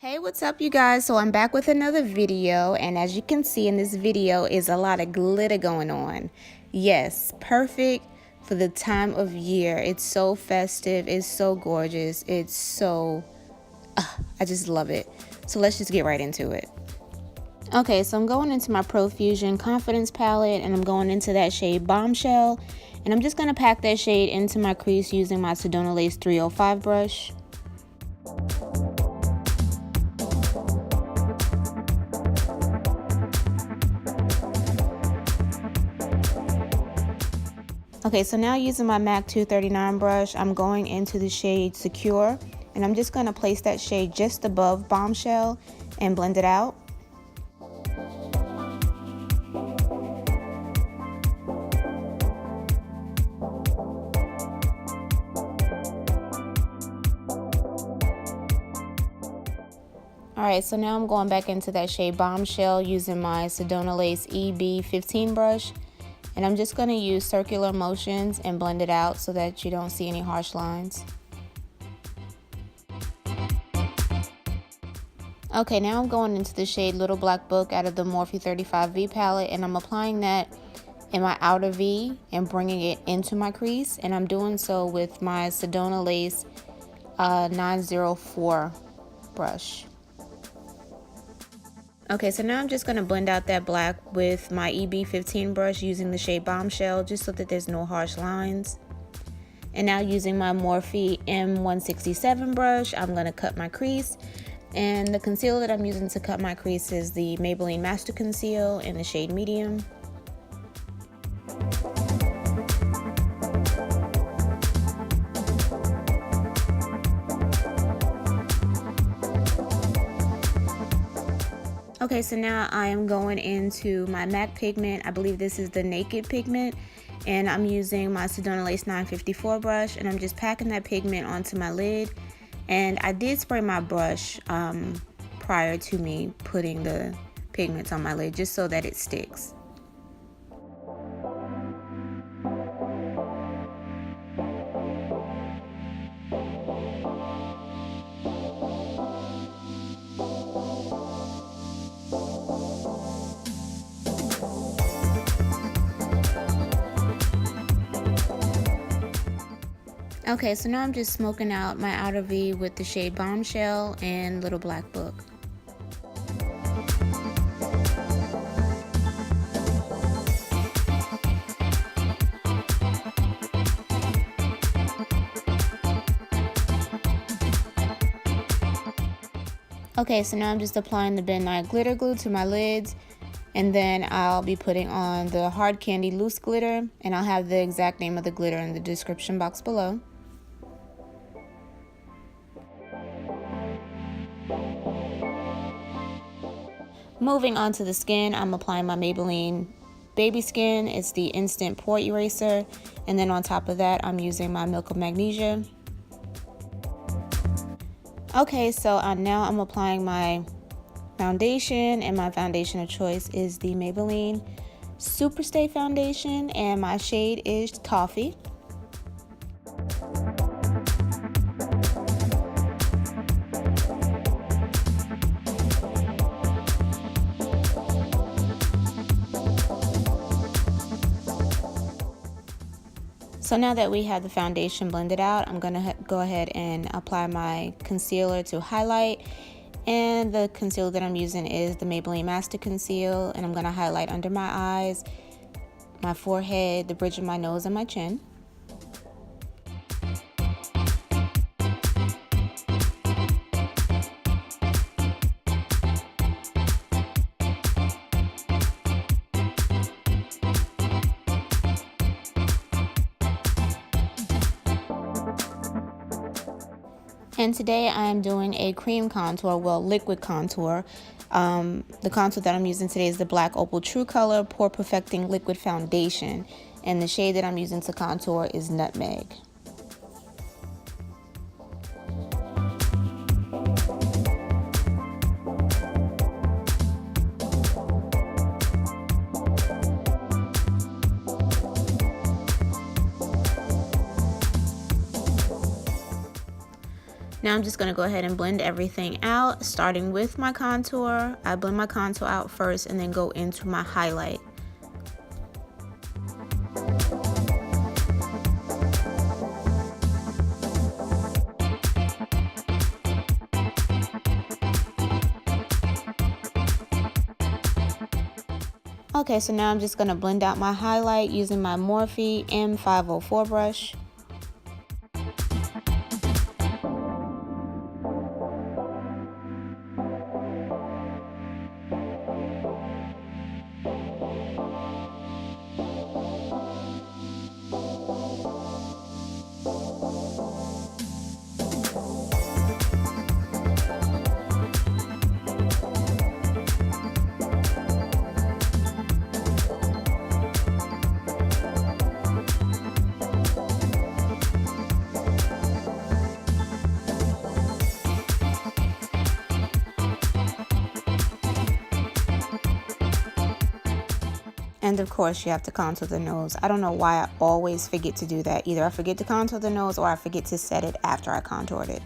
Hey, what's up you guys? So I'm back with another video, and as you can see in this video is a lot of glitter going on. Yes, perfect for the time of year. It's so festive, it's so gorgeous, it's so I just love it. So let's just get right into it. Okay, so I'm going into my Profusion Confidence palette, and I'm going into that shade Bombshell, and I'm just going to pack that shade into my crease using my Sedona Lace 305 brush. Okay, so now using my MAC 239 brush, I'm going into the shade Secure, and I'm just going to place that shade just above Bombshell and blend it out. Alright, so now I'm going back into that shade Bombshell using my Sedona Lace EB15 brush. And I'm just going to use circular motions and blend it out so that you don't see any harsh lines. Okay, now I'm going into the shade Little Black Book out of the Morphe 35V palette, and I'm applying that in my outer V and bringing it into my crease. And I'm doing so with my Sedona Lace 904 brush. Okay, so now I'm just going to blend out that black with my EB15 brush using the shade Bombshell just so that there's no harsh lines. And now using my Morphe M167 brush, I'm going to cut my crease. And the concealer that I'm using to cut my crease is the Maybelline MasterConceal in the shade Medium. Okay, so now I am going into my MAC pigment. I believe this is the Naked pigment, and I'm using my Sedona Lace 954 brush, and I'm just packing that pigment onto my lid. And I did spray my brush prior to me putting the pigments on my lid just so that it sticks. Okay, so now I'm just smoking out my outer V with the shade Bombshell and Little Black Book. Okay, so now I'm just applying the Midnight Glitter Glue to my lids, and then I'll be putting on the Hard Candy Loose Glitter, and I'll have the exact name of the glitter in the description box below. Moving on to the skin, I'm applying my Maybelline Baby Skin. It's the Instant Pore Eraser. And then on top of that, I'm using my Milk of Magnesia. Okay, so now I'm applying my foundation, and my foundation of choice is the Maybelline SuperStay foundation, and my shade is Toffee. So now that we have the foundation blended out, I'm going to go ahead and apply my concealer to highlight. And the concealer that I'm using is the Maybelline MasterConceal, and I'm going to highlight under my eyes, my forehead, the bridge of my nose, and my chin. And today I am doing a cream contour, well, liquid contour. The contour that I'm using today is the Black Opal True Color Pore Perfecting Liquid Foundation. And the shade that I'm using to contour is Nutmeg. Now I'm just going to go ahead and blend everything out, starting with my contour. I blend my contour out first and then go into my highlight. Okay, so now I'm just going to blend out my highlight using my Morphe M504 brush. And of course you have to contour the nose. I don't know why I always forget to do that. Either I forget to contour the nose or I forget to set it after I contoured it.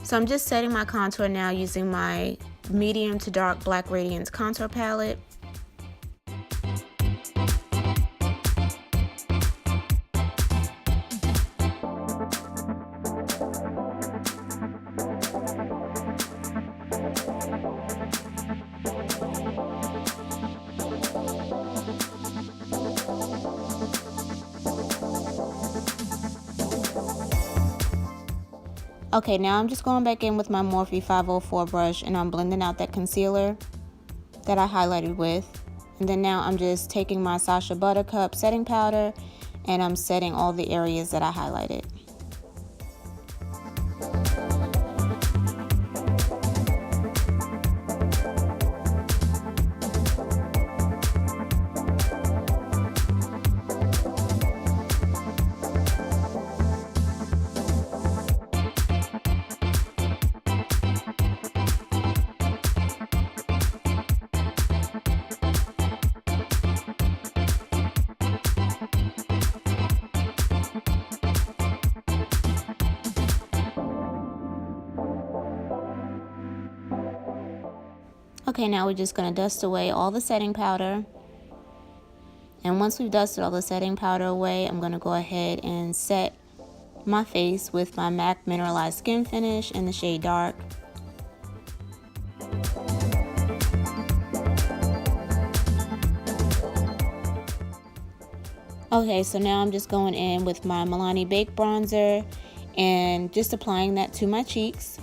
So I'm just setting my contour now using my medium to dark black radiance contour palette. Okay, now I'm just going back in with my Morphe 504 brush and I'm blending out that concealer that I highlighted with. And then now I'm just taking my Sacha Buttercup setting powder and I'm setting all the areas that I highlighted. Okay, now we're just going to dust away all the setting powder. And once we've dusted all the setting powder away, I'm going to go ahead and set my face with my MAC Mineralized Skin Finish in the shade Dark. Okay, so now I'm just going in with my Milani Baked Bronzer and just applying that to my cheeks.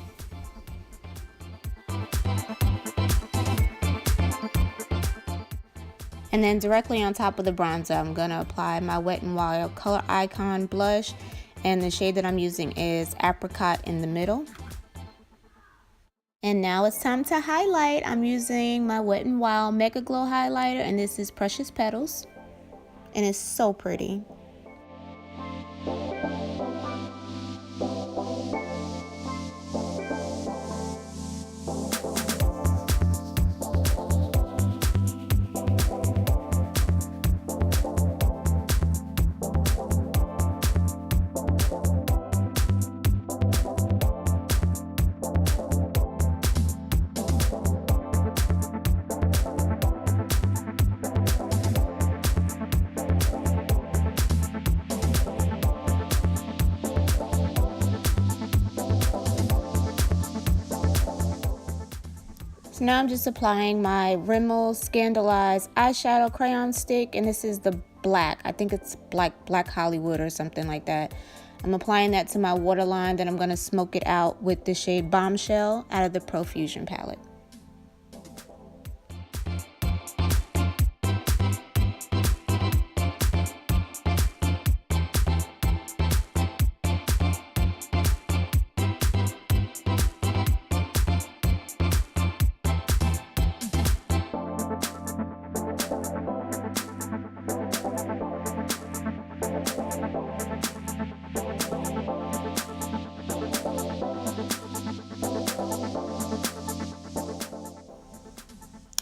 And then directly on top of the bronzer, I'm going to apply my Wet n Wild Color Icon blush. And the shade that I'm using is Apri-Cot in the middle. And now it's time to highlight. I'm using my Wet n Wild Megaglo highlighter, and this is Precious Petals. And it's so pretty. So now I'm just applying my Rimmel Scandalized eyeshadow crayon stick, and this is the black. I think it's Black Hollywood or something like that. I'm applying that to my waterline, then I'm going to smoke it out with the shade Bombshell out of the Profusion palette.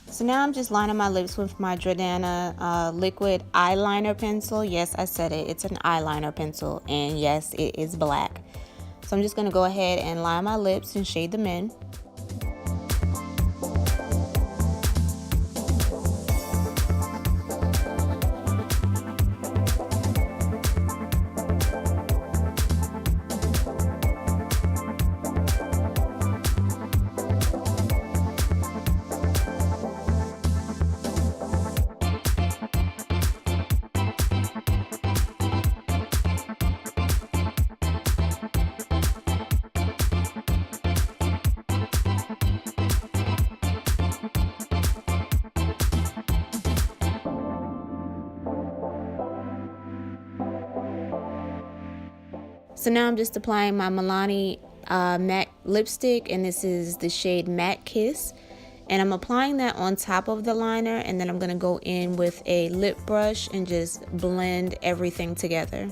So now I'm just lining my lips with my Jordana liquid eyeliner pencil. Yes, I said it. It's an eyeliner pencil. And yes, it is black. So I'm just going to go ahead and line my lips and shade them in. So now I'm just applying my Milani matte lipstick, and this is the shade Matte Kiss. And I'm applying that on top of the liner, and then I'm going to go in with a lip brush and just blend everything together.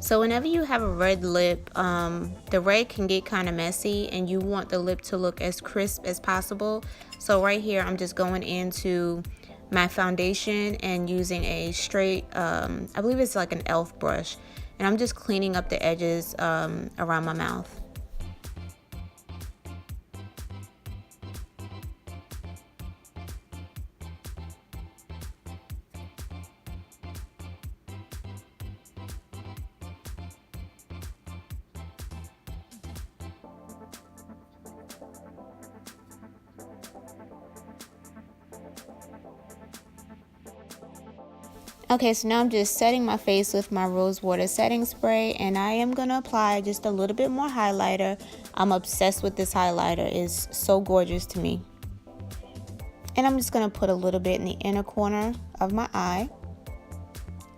So whenever you have a red lip, the red can get kind of messy and you want the lip to look as crisp as possible. So right here, I'm just going into my foundation and using a straight, I believe it's like an e.l.f. brush. And I'm just cleaning up the edges around my mouth. Okay, so now I'm just setting my face with my rose water setting spray, and I am going to apply just a little bit more highlighter. I'm obsessed with this highlighter. It's so gorgeous to me. And I'm just going to put a little bit in the inner corner of my eye.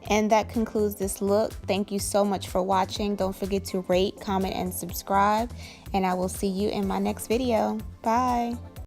And that concludes this look. Thank you so much for watching. Don't forget to rate, comment, and subscribe. And I will see you in my next video. Bye.